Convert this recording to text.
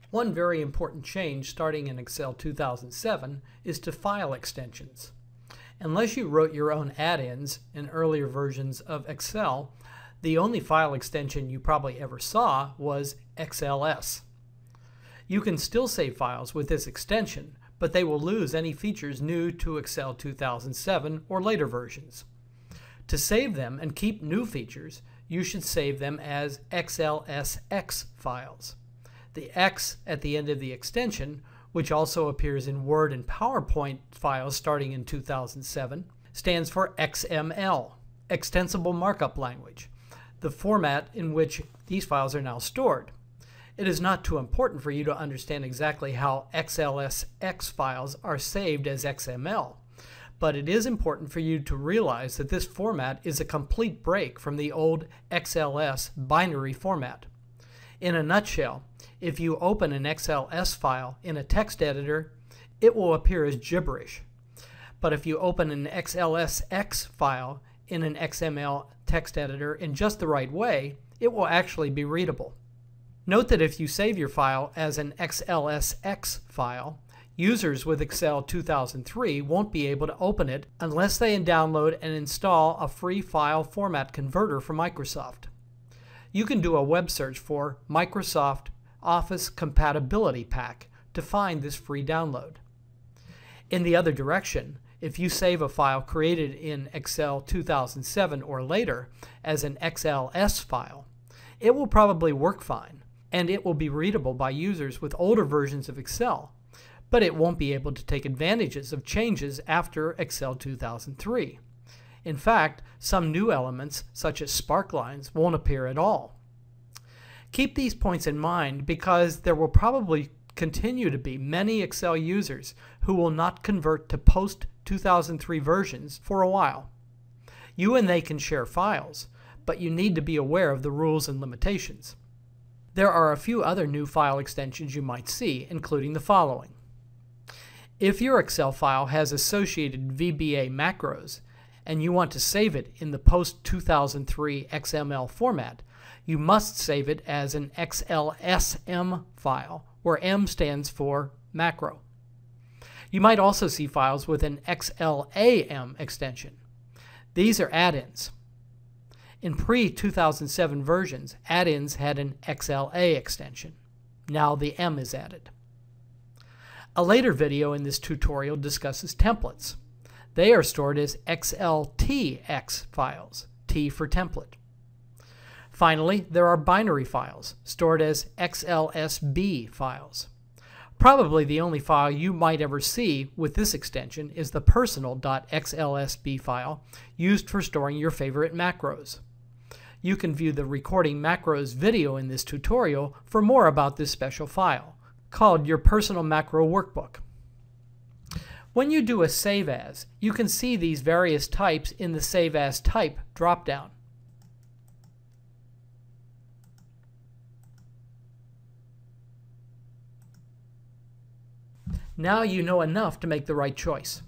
One very important change starting in Excel 2007 is to file extensions. Unless you wrote your own add-ins in earlier versions of Excel, the only file extension you probably ever saw was XLS. You can still save files with this extension, but they will lose any features new to Excel 2007 or later versions. To save them and keep new features, you should save them as XLSX files. The X at the end of the extension, which also appears in Word and PowerPoint files starting in 2007, stands for XML, Extensible Markup Language, the format in which these files are now stored. It is not too important for you to understand exactly how XLSX files are saved as XML, but it is important for you to realize that this format is a complete break from the old XLS binary format. In a nutshell, if you open an XLS file in a text editor, it will appear as gibberish. But if you open an XLSX file in an XML text editor in just the right way, it will actually be readable. Note that if you save your file as an XLSX file, users with Excel 2003 won't be able to open it unless they download and install a free file format converter from Microsoft. You can do a web search for Microsoft Office Compatibility Pack to find this free download. In the other direction, if you save a file created in Excel 2007 or later as an XLS file, it will probably work fine, and it will be readable by users with older versions of Excel, but it won't be able to take advantages of changes after Excel 2003. In fact, some new elements, such as sparklines, won't appear at all. Keep these points in mind because there will probably continue to be many Excel users who will not convert to post-2003 versions for a while. You and they can share files, but you need to be aware of the rules and limitations. There are a few other new file extensions you might see, including the following. If your Excel file has associated VBA macros and you want to save it in the post-2003 XML format, you must save it as an XLSM file, where M stands for macro. You might also see files with an XLAM extension. These are add-ins. In pre-2007 versions, add-ins had an XLA extension. Now the M is added. A later video in this tutorial discusses templates. They are stored as XLTX files, T for template. Finally, there are binary files, stored as XLSB files. Probably the only file you might ever see with this extension is the personal.xlsb file used for storing your favorite macros. You can view the Recording Macros video in this tutorial for more about this special file, called your Personal Macro Workbook. When you do a Save As, you can see these various types in the Save As Type dropdown. Now you know enough to make the right choice.